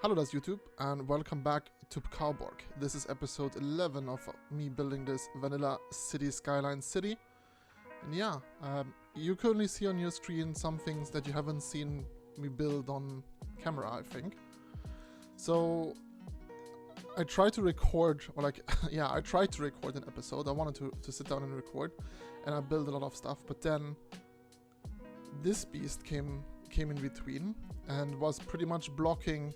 Hello that's YouTube and welcome back to Carborg. This is episode 11 of me building this vanilla city skyline city. And yeah, you currently see on your screen some things that you haven't seen me build on camera, I think. So I tried to record, I tried to record an episode. I wanted to sit down and record, and I built a lot of stuff, but then this beast came in between and was pretty much blocking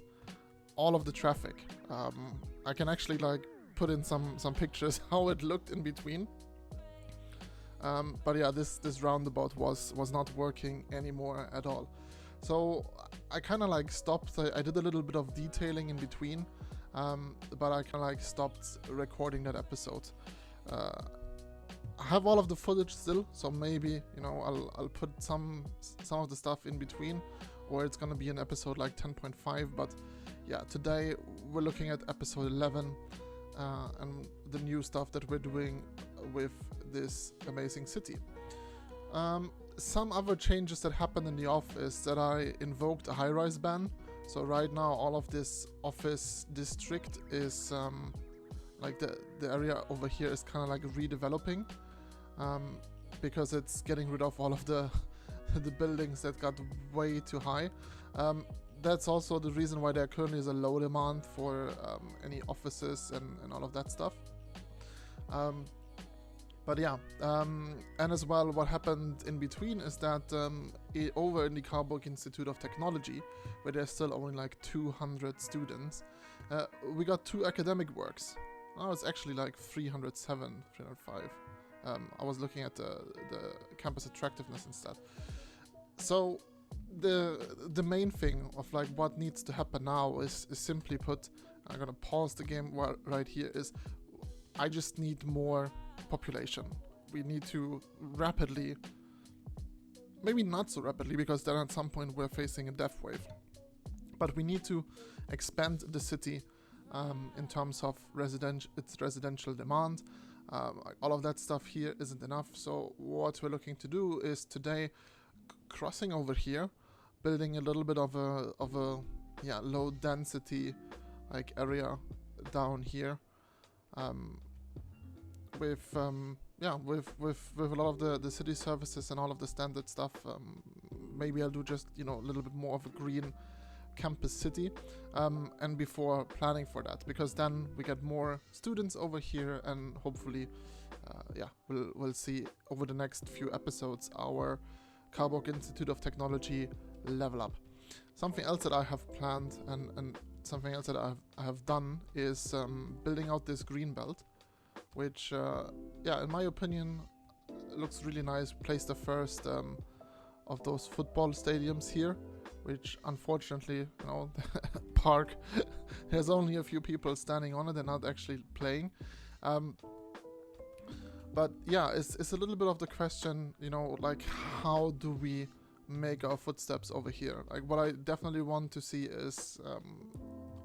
all of the traffic. I can actually put in some pictures how it looked in between. But yeah, this roundabout was not working anymore at all. So I kind of stopped. I did a little bit of detailing in between, but I kind of stopped recording that episode. I have all of the footage still, so maybe I'll put some of the stuff in between, or it's gonna be an episode like 10.5. But yeah, today we're looking at episode 11 and the new stuff that we're doing with this amazing city. Some other changes that happened in the office that I invoked a high-rise ban. So right now all of this office district is the area over here is kind of redeveloping, because it's getting rid of all of the buildings that got way too high. That's also the reason why there currently is a low demand for any offices and all of that stuff. But yeah, and as well, what happened in between is that over in the Carborg Institute of Technology, where there's still only 200 students, we got 2 academic works. Now it's actually 307, 305. I was looking at the campus attractiveness instead. So the main thing of what needs to happen now is simply put, I'm gonna pause the game right here, is I just need more population. We need to rapidly, maybe not so rapidly, because then at some point we're facing a death wave, but we need to expand the city in terms of its residential demand. All of that stuff here isn't enough, so what we're looking to do is today crossing over here, building a little bit of a low density area down here, with a lot of the city services and all of the standard stuff. Maybe I'll do just a little bit more of a green campus city, and before planning for that, because then we get more students over here, and hopefully we'll see over the next few episodes our Carborg Institute of Technology level up. Something else that I have planned and something else that I have done is building out this green belt, which in my opinion looks really nice. Placed the first of those football stadiums here, which unfortunately, the park, there's only a few people standing on it, they're not actually playing. But yeah, it's a little bit of the question, how do we make our footsteps over here? What I definitely want to see is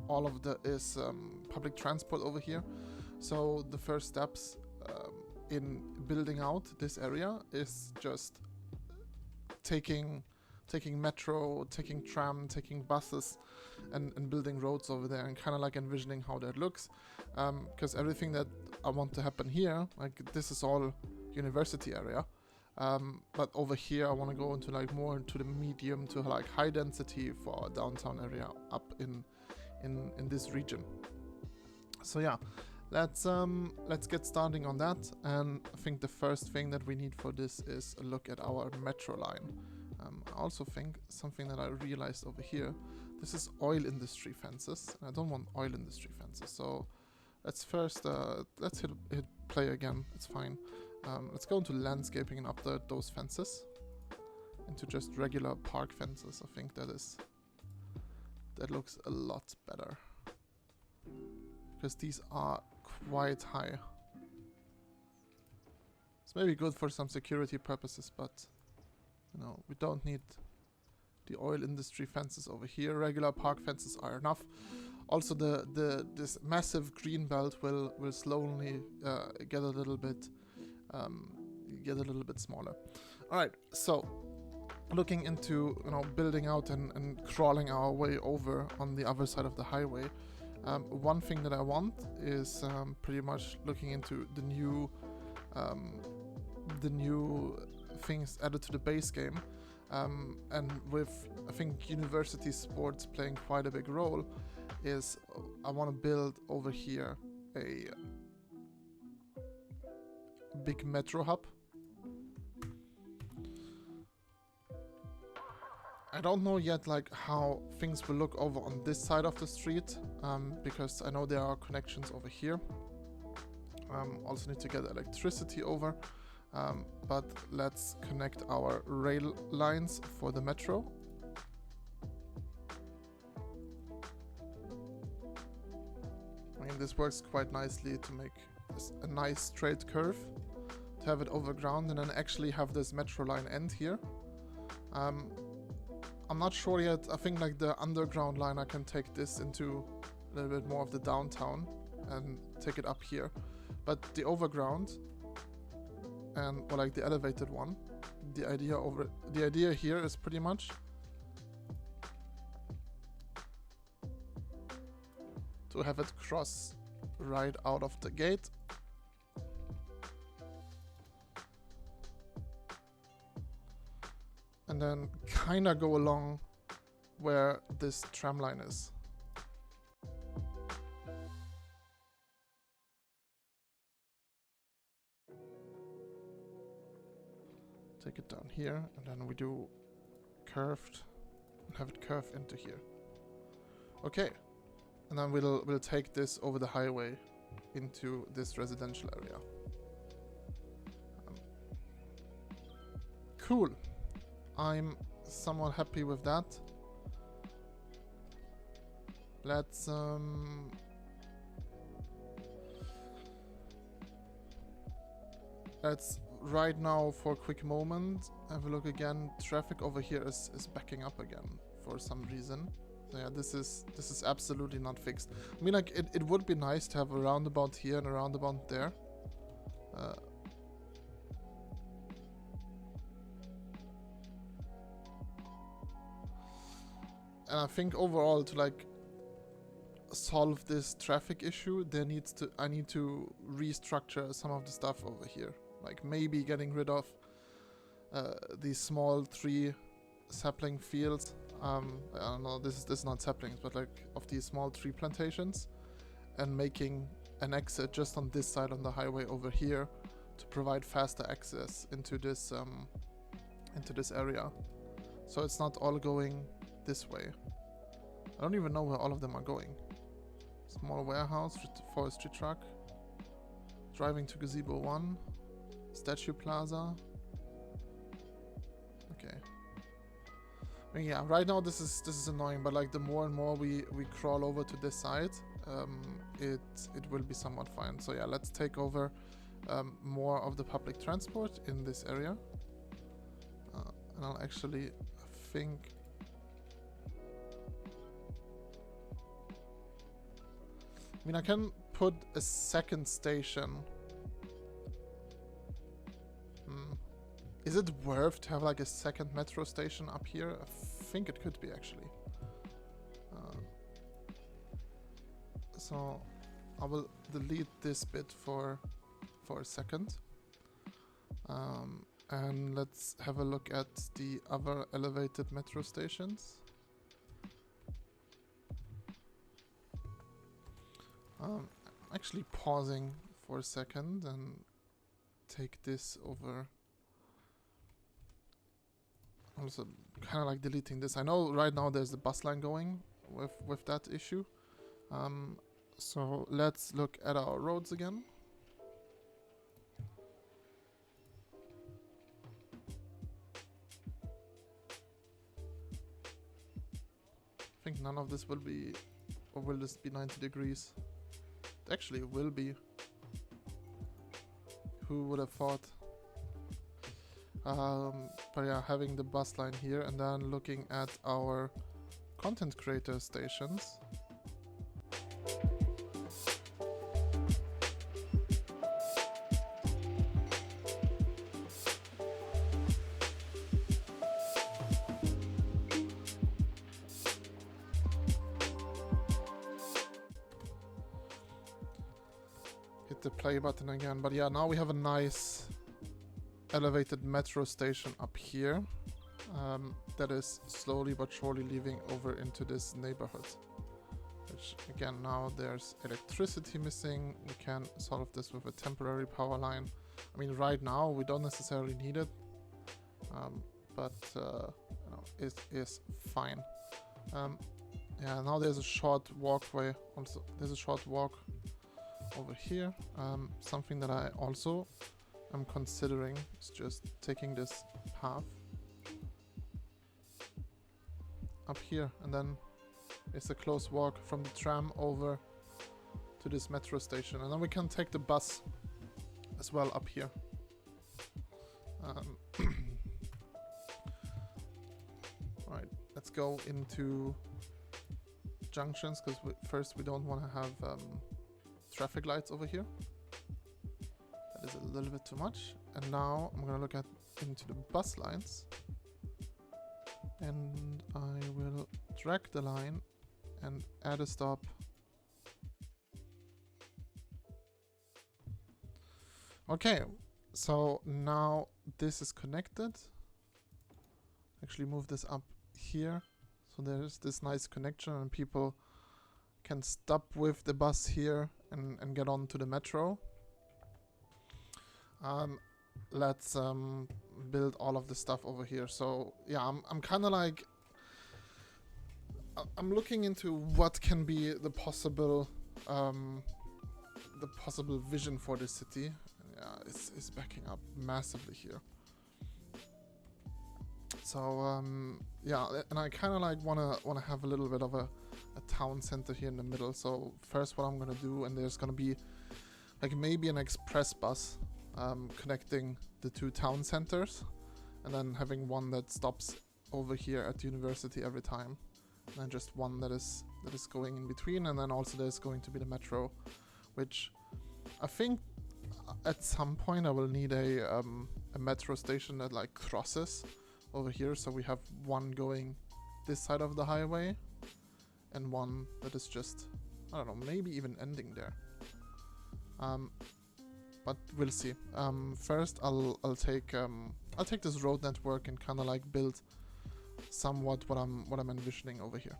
public transport over here. So the first steps in building out this area is just taking metro, taking tram, taking buses, and building roads over there, and kind of envisioning how that looks, because everything that I want to happen here, this is all university area, but over here I want to go into more into the medium to high density for our downtown area up in this region. So yeah, let's get starting on that. And I think the first thing that we need for this is a look at our metro line. I also think something that I realized over here, this is oil industry fences, and I don't want oil industry fences. So let's first let's hit play again. It's fine. Let's go into landscaping and update those fences into just regular park fences. I think that looks a lot better, because these are quite high. It's maybe good for some security purposes, but we don't need the oil industry fences over here. Regular park fences are enough. Also, this massive green belt will slowly get a little bit smaller. All right, so looking into, you know, building out and crawling our way over on the other side of the highway, one thing that I want is pretty much looking into the new things added to the base game, and with, I think, university sports playing quite a big role, is I want to build over here a big metro hub. I don't know yet like how things will look over on this side of the street, because I know there are connections over here. Also need to get electricity over, but let's connect our rail lines for the metro. I mean, this works quite nicely to make a nice straight curve, to have it overground and then actually have this metro line end here. I'm not sure yet. I think like the underground line, I can take this into a little bit more of the downtown and take it up here. But the overground and or like the elevated one, the idea here is pretty much to have it cross right out of the gate. And then kind of go along where this tram line is. Take it down here, and then we do curved and have it curve into here. Okay, and then we'll take this over the highway into this residential area. Cool. I'm somewhat happy with that. Let's right now, for a quick moment, have a look again. Traffic over here is backing up again for some reason. So yeah, this is absolutely not fixed. I mean, like it would be nice to have a roundabout here and a roundabout there. And I think overall, to like solve this traffic issue, I need to restructure some of the stuff over here. Like maybe getting rid of these small tree sapling fields. I don't know, this is not saplings, but like of these small tree plantations, and making an exit just on this side on the highway over here to provide faster access into this area. So it's not all going this way. I don't even know where all of them are going. Small warehouse, forestry truck, driving to gazebo 1, statue plaza. Okay. I mean, yeah, right now this is annoying, but like the more and more we crawl over to this side, it will be somewhat fine. So yeah, let's take over more of the public transport in this area, and I'll actually think. I mean, I can put a second station. Is it worth to have like a second metro station up here? I think it could be actually. So I will delete this bit for a second. And let's have a look at the other elevated metro stations. Actually pausing for a second and take this over. Also kind of like deleting this. I know right now there's the bus line going with that issue. So let's look at our roads again. I think none of this will be, or will this be 90 degrees? It actually will be. Who would have thought? But yeah, having the bus line here and then looking at our content creator stations. hit the play button again. But yeah, now we have a nice elevated metro station up here that is slowly but surely leaving over into this neighborhood. Which again, now there's electricity missing. We can solve this with a temporary power line. I mean, right now we don't necessarily need it, but you know, it is fine. Yeah, now there's a short walkway. Also, there's a short walk over here. Something that I also am considering is just taking this path up here, and then it's a close walk from the tram over to this metro station, and then we can take the bus as well up here. Alright, let's go into junctions, because first we don't want to have traffic lights over here. That is a little bit too much. And now I'm gonna look into the bus lines, and I will drag the line and add a stop. Okay, so now this is connected. Actually move this up here, so there's this nice connection and people can stop with the bus here and get on to the metro. Let's build all of the stuff over here. So yeah, I'm kind of like, I'm looking into what can be the possible vision for this city. Yeah, it's backing up massively here. So yeah, and I kind of like wanna have a little bit of a town center here in the middle. So first, what I'm gonna do, and there's gonna be like maybe an express bus connecting the two town centers, and then having one that stops over here at the university every time, and then just one that is going in between, and then also there's going to be the metro, which I think at some point I will need a metro station that like crosses over here, so we have one going this side of the highway and one that is just, I don't know, maybe even ending there. But we'll see. First, I'll take this road network and kind of like build somewhat what I'm envisioning over here.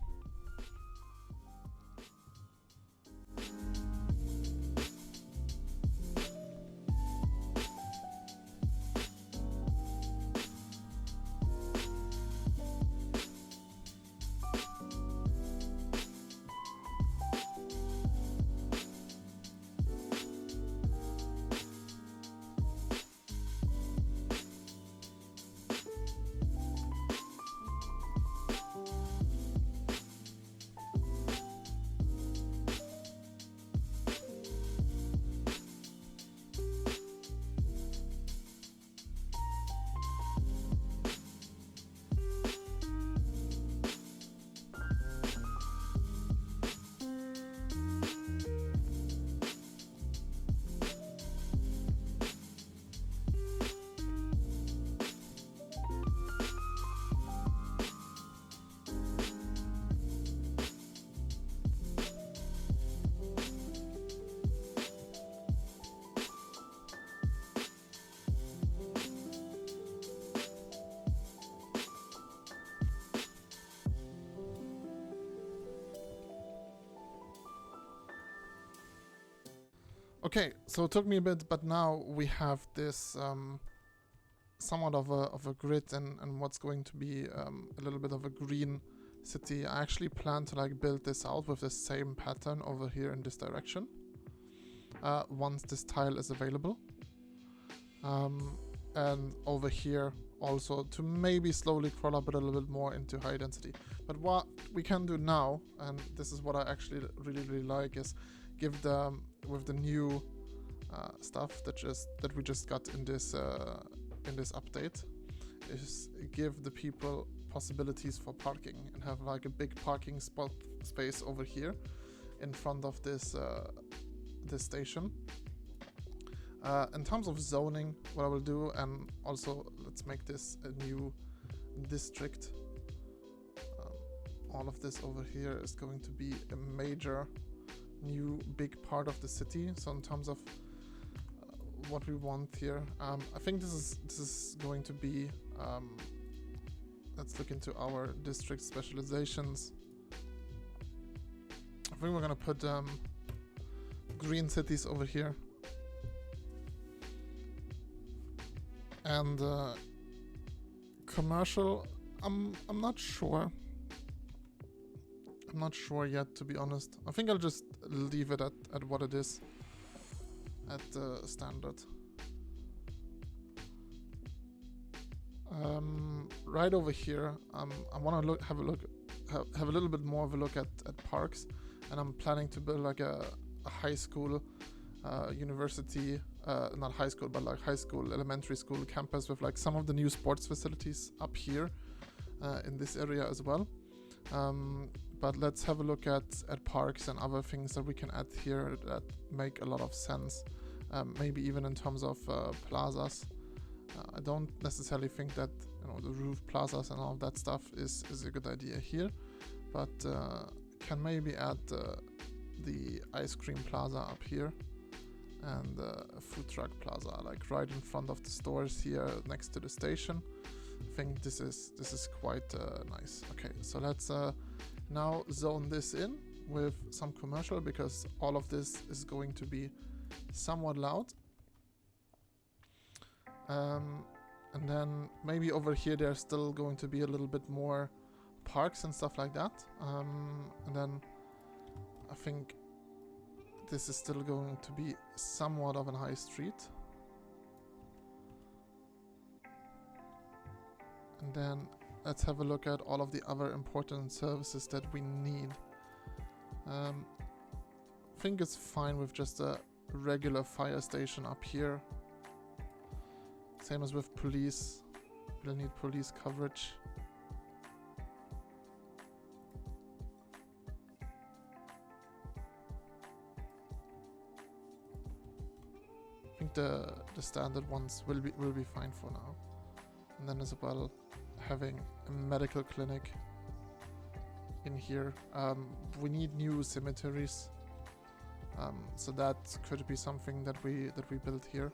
Okay, so it took me a bit, but now we have this somewhat of a grid and what's going to be a little bit of a green city. I actually plan to like build this out with the same pattern over here in this direction once this tile is available, and over here also to maybe slowly crawl up a little bit more into high density. But what we can do now, and this is what I actually really like, is give the with the new stuff that we just got in this update, is give the people possibilities for parking and have like a big parking space over here in front of this this station. In terms of zoning, what I will do, and also let's make this a new district. All of this over here is going to be a major new big part of the city. So in terms of what we want here, I think this is going to be. Let's look into our district specializations. I think we're gonna put green cities over here, and commercial. I'm not sure. I'm not sure yet, to be honest. I think I'll just leave it at what it is, at standard. Right over here, I want to have a little bit more of a look at parks, and I'm planning to build like a high school, university, not high school, but like high school, elementary school campus with like some of the new sports facilities up here in this area as well. But let's have a look at parks and other things that we can add here that make a lot of sense. Maybe even in terms of plazas. I don't necessarily think that the roof plazas and all of that stuff is a good idea here, but can maybe add the ice cream plaza up here and a food truck plaza, like right in front of the stores here next to the station. I think this is quite nice. Okay, so let's now zone this in with some commercial, because all of this is going to be somewhat loud. And then maybe over here there's still going to be a little bit more parks and stuff like that. And then I think this is still going to be somewhat of a high street. And then let's have a look at all of the other important services that we need. I think it's fine with just a regular fire station up here. Same as with police. We'll need police coverage. I think the standard ones will be fine for now. And then as well, having a medical clinic in here. We need new cemeteries. So that could be something that we build here.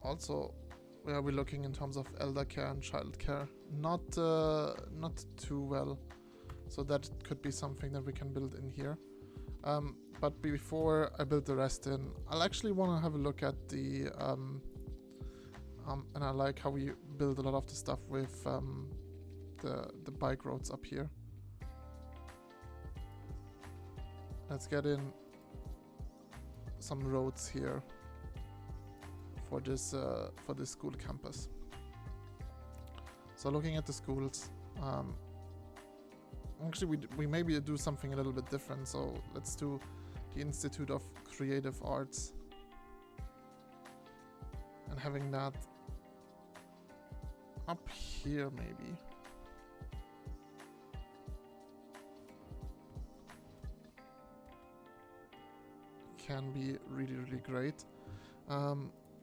Also, we're looking in terms of elder care and child care, not too well, so that could be something that we can build in here. But before I build the rest in, I'll actually want to have a look at the and I like how we build a lot of the stuff with the bike roads up here. Let's get in some roads here for this school campus. So looking at the schools, actually we maybe do something a little bit different. So let's do the Institute of Creative Arts, and having that up here maybe. Can be really, really great.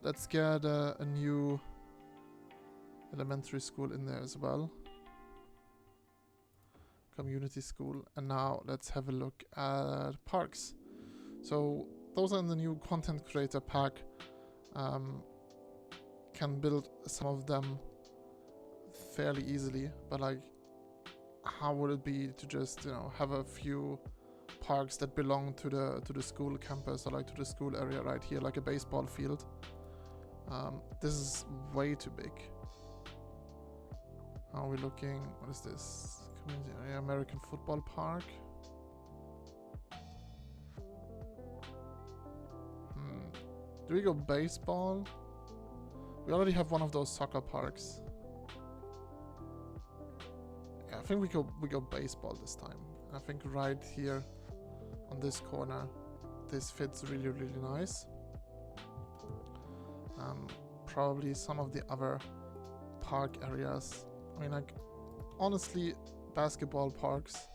Let's get a new elementary school in there as well. Community school. And now let's have a look at parks. So those are in the new content creator pack. Can build some of them fairly easily, but like, how would it be to just have a few parks that belong to the school campus, or like to the school area right here, like a baseball field. This is way too big. How are we looking? What is this? Community area, American football park. Do we go baseball? We already have one of those soccer parks. Yeah, I think we go baseball this time. I think right here on this corner, this fits really, really nice. Probably some of the other park areas. I mean, like, honestly, basketball parks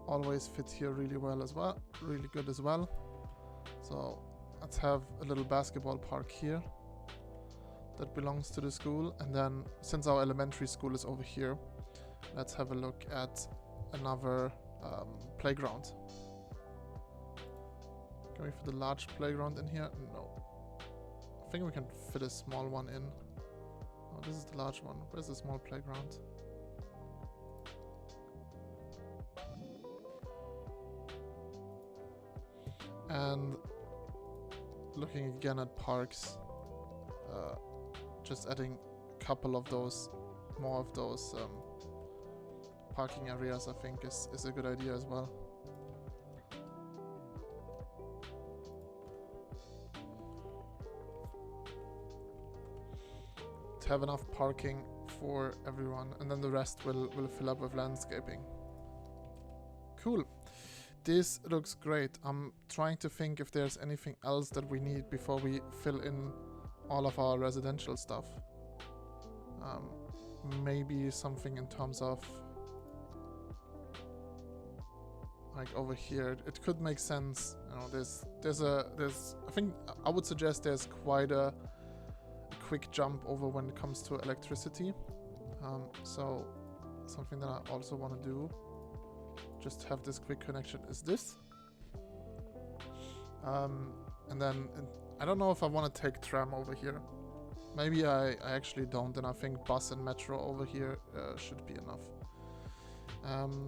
always fit here really well as well, really good as well. So let's have a little basketball park here that belongs to the school. And then, since our elementary school is over here, let's have a look at another playground. Can we fit a large playground in here? No. I think we can fit a small one in. Oh, this is the large one. Where's the small playground? And looking again at parks, just adding a couple of those, more of those parking areas, I think is a good idea as well. To have enough parking for everyone, and then the rest will fill up with landscaping. Cool. This looks great. I'm trying to think if there's anything else that we need before we fill in all of our residential stuff. Maybe something in terms of like over here. It could make sense. You know, there's I think I would suggest there's quite a quick jump over when it comes to electricity. So something that I also want to do, just have this quick connection, is this. And then I don't know if I want to take tram over here. Maybe I actually don't, and I think bus and metro over here should be enough.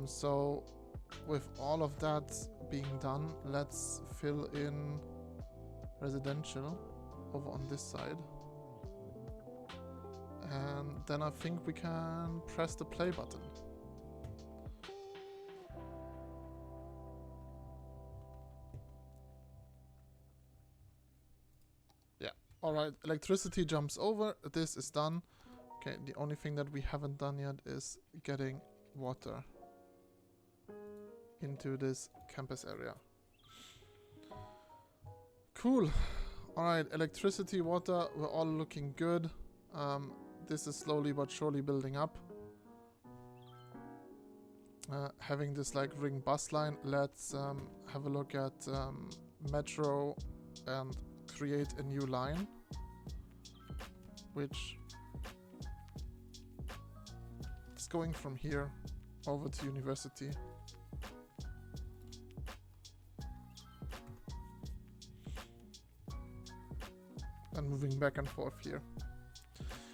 So with all of that being done, let's fill in residential over on this side. And then I think we can press the play button. Yeah, alright, electricity jumps over, this is done. Okay, the only thing that we haven't done yet is getting water into this campus area. Cool. Alright, electricity, water, we're all looking good. This is slowly but surely building up. Having this like ring bus line, let's have a look at metro and create a new line, which is going from here over to university. And moving back and forth here.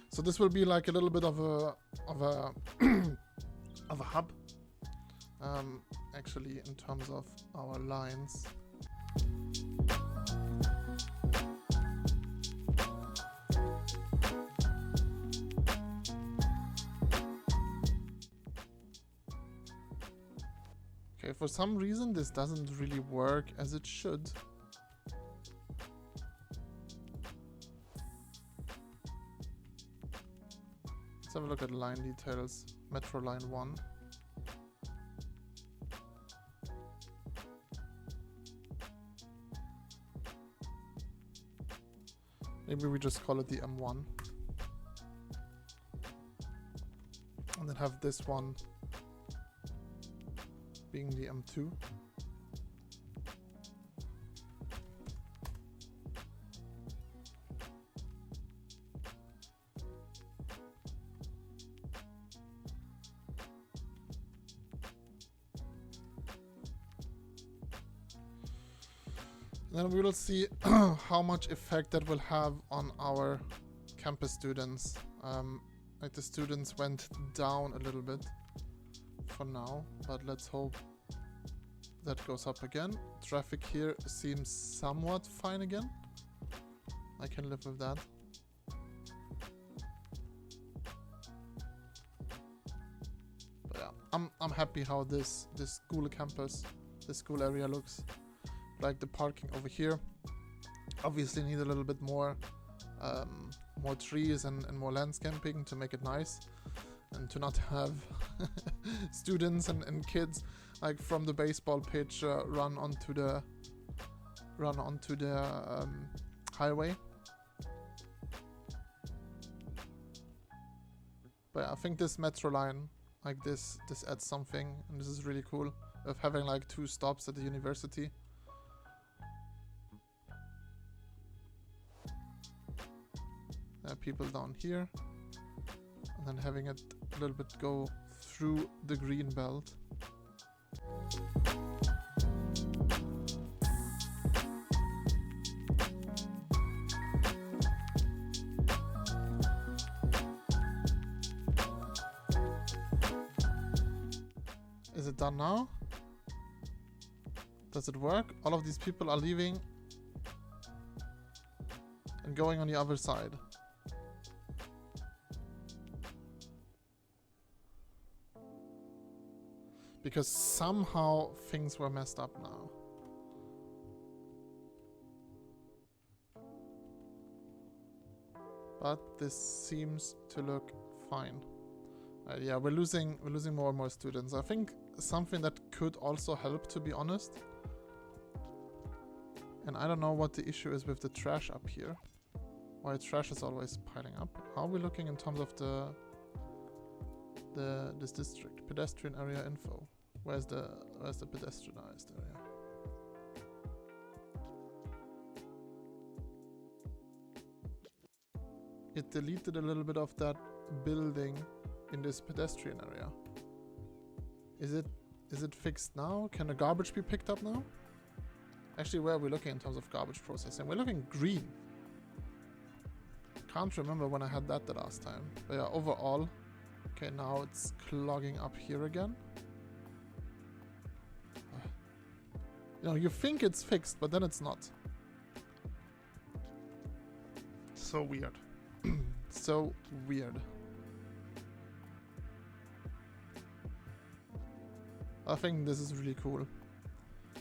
So this will be like a little bit of a of a hub, actually, in terms of our lines. Okay, for some reason this doesn't really work as it should. Let's have a look at line details. Metro line 1. Maybe we just call it the M1. And then have this one being the M2. Then we will see how much effect that will have on our campus students. Like the students went down a little bit for now, but let's hope that goes up again. Traffic here seems somewhat fine again. I can live with that. But yeah, I'm happy how this school campus, this school area looks. Like the parking over here, obviously need a little bit more more trees and more landscaping to make it nice, and to not have students and kids like from the baseball pitch run onto the highway. But yeah, I think this metro line, like this adds something, and this is really cool, of having like 2 stops at the university. People down here, and then having it a little bit go through the green belt. Is it done now? Does it work? All of these people are leaving and going on the other side. Because somehow things were messed up now. But this seems to look fine. Yeah, we're losing more and more students. I think something that could also help, to be honest. And I don't know what the issue is with the trash up here. Why trash is always piling up. How are we looking in terms of this district? Pedestrian area info. Where's the pedestrianized area? It deleted a little bit of that building in this pedestrian area. Is it fixed now? Can the garbage be picked up now? Actually, where are we looking in terms of garbage processing? We're looking green. Can't remember when I had that the last time. But yeah, overall. Okay, now it's clogging up here again. You know, you think it's fixed, but then it's not. So weird. So weird. I think this is really cool.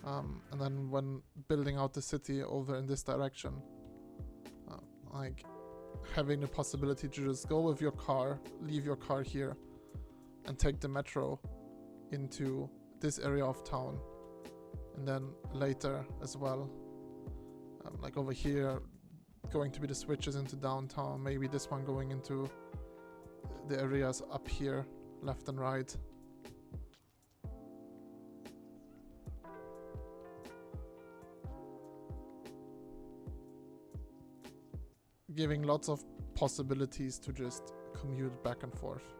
And then when building out the city over in this direction, like having the possibility to just go with your car, leave your car here, and take the metro into this area of town. And then later as well, like over here, going to be the switches into downtown, maybe this one going into the areas up here, left and right. Giving lots of possibilities to just commute back and forth.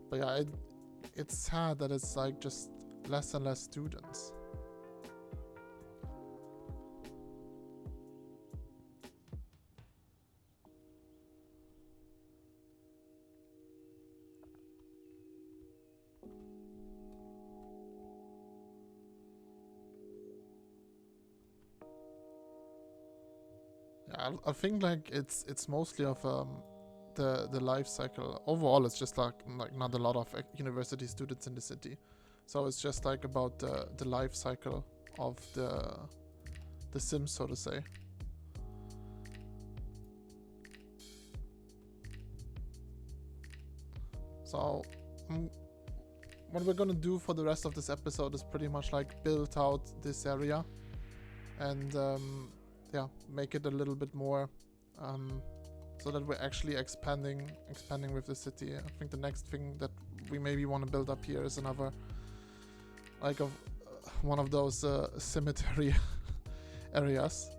But yeah, it's sad that it's like just less and less students. I think like it's mostly of the life cycle. Overall, it's just like not a lot of university students in the city, so it's just like about the life cycle of the Sims, so to say. So what we're gonna do for the rest of this episode is pretty much like build out this area and yeah, make it a little bit more so that we're actually expanding with the city. I think the next thing that we maybe want to build up here is another like one of those cemetery areas,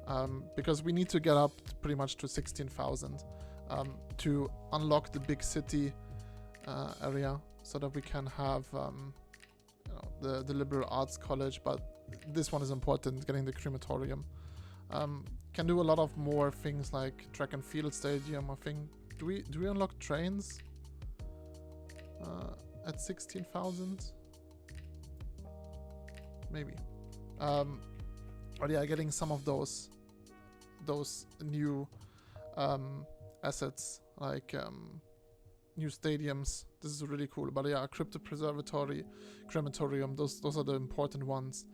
because we need to get up pretty much to 16,000 to unlock the big city area, so that we can have you know, the liberal arts college. But this one is important, getting the crematorium. Can do a lot of more things like track and field stadium. I think do we unlock trains at 16,000? Maybe. But yeah, getting some of those new assets like new stadiums. This is really cool. But yeah, crypto preservatory, crematorium. Those are the important ones.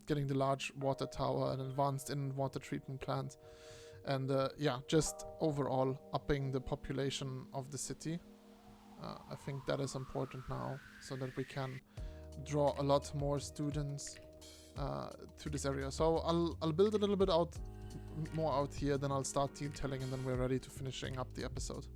Getting the large water tower, an advanced in-water treatment plant, and yeah, just overall upping the population of the city. I think that is important now, so that we can draw a lot more students to this area. So I'll build a little bit more out here, then I'll start detailing, and then we're ready to finishing up the episode.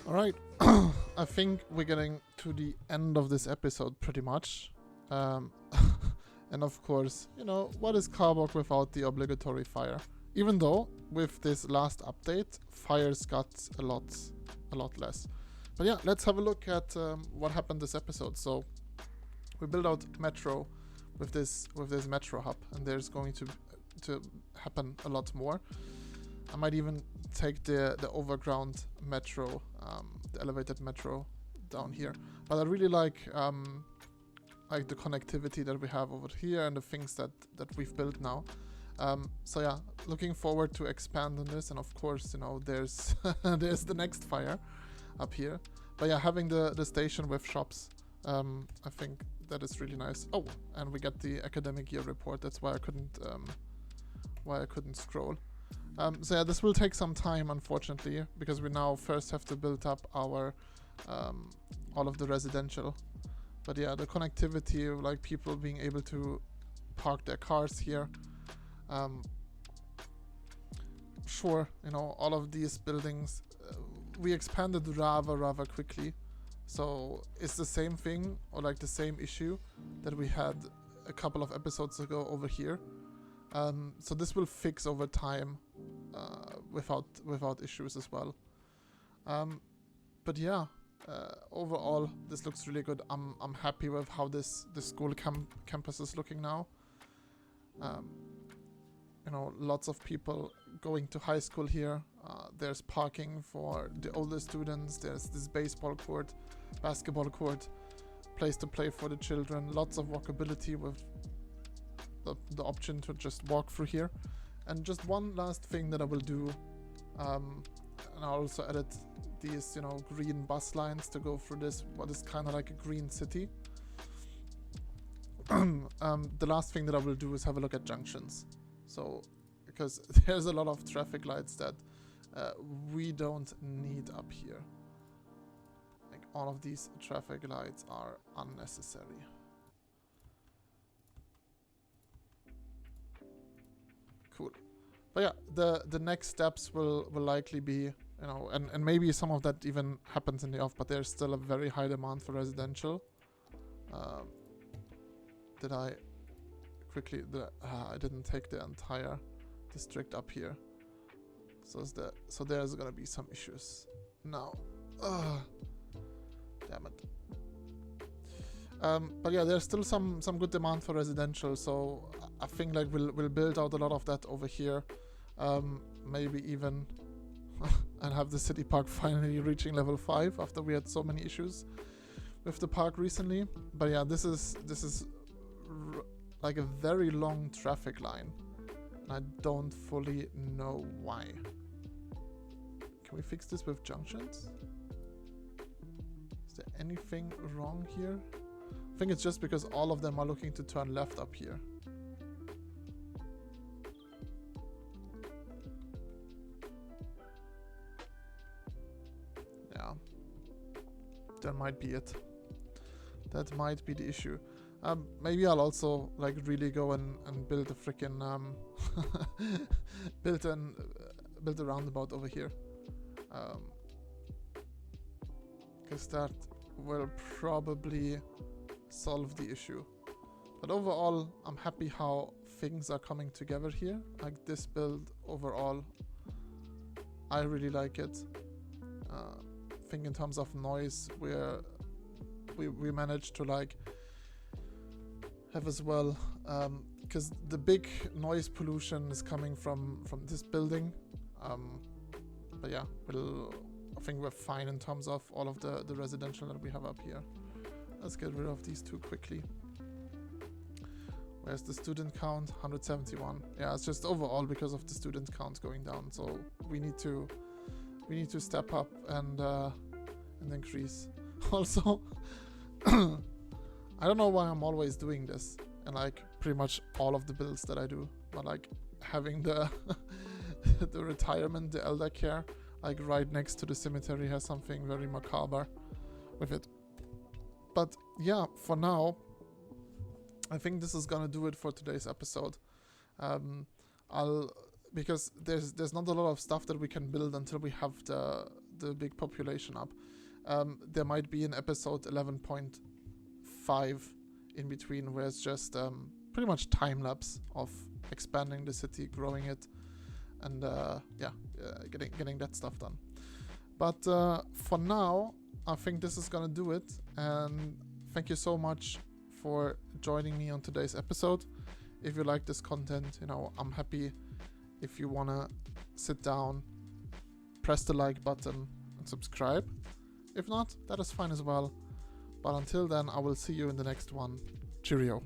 Alright, I think we're getting to the end of this episode pretty much. And of course, you know, what is Carborg without the obligatory fire? Even though, with this last update, fires got a lot less. But yeah, let's have a look at what happened this episode. So, we built out Metro with this Metro hub, and there's going to happen a lot more. I might even take the overground Metro, the elevated Metro down here. But I really like the connectivity that we have over here and the things that we've built now. So yeah, looking forward to expand on this, and of course, you know, there's there's the next fire up here. But yeah, having the station with shops, I think that is really nice. Oh, and we get the academic year report. That's why I couldn't scroll. So yeah, this will take some time, unfortunately, because we now first have to build up our all of the residential. But yeah, the connectivity of like people being able to park their cars here. Sure, you know, all of these buildings, we expanded rather quickly. So it's the same thing, or like the same issue that we had a couple of episodes ago over here. So this will fix over time without issues as well. But yeah, overall this looks really good. I'm happy with how this school campus is looking now. You know, lots of people going to high school here. There's parking for the older students. There's this baseball court, basketball court, place to play for the children. Lots of walkability with the option to just walk through here. And just one last thing that I will do, and I also added these, you know, green bus lines to go through this, what is kind of like a green city. The last thing that I will do is have a look at junctions. So, because there's a lot of traffic lights that we don't need up here. Like, all of these traffic lights are unnecessary. Cool. But yeah, the next steps will likely be, you know, and maybe some of that even happens in the off, but there's still a very high demand for residential. Did I quickly, I didn't take the entire district up here. So there's gonna be some issues now. Damn it. But yeah, there's still some good demand for residential, so I think like we'll build out a lot of that over here. Maybe even and have the city park finally reaching level 5 after we had so many issues with the park recently. But yeah, this is like a very long traffic line, and I don't fully know why. Can we fix this with junctions? Is there anything wrong here? I think it's just because all of them are looking to turn left up here. Yeah, that might be it. That might be the issue. Maybe I'll also like really go and build a freaking build a roundabout over here, because that will probably solve the issue. But overall, I'm happy how things are coming together here. Like this build overall, I really like it. I think in terms of noise, we managed to like have as well, because the big noise pollution is coming from this building. But yeah, I think we're fine in terms of all of the residential that we have up here. Let's get rid of these two quickly. Where's the student count? 171. Yeah, it's just overall because of the student count going down. So we need to step up and increase. Also, I don't know why I'm always doing this, and like pretty much all of the builds that I do, but like having the the retirement, the elder care, like right next to the cemetery has something very macabre with it. But yeah, for now, I think this is gonna do it for today's episode. Because there's not a lot of stuff that we can build until we have the the big population up. There might be an episode 11.5 in between where it's just pretty much time lapse of expanding the city, growing it, and getting that stuff done. But for now, I think this is gonna do it, and thank you so much for joining me on today's episode. If you like this content, you know, I'm happy if you wanna sit down, press the like button and subscribe. If not, that is fine as well. But until then, I will see you in the next one. Cheerio.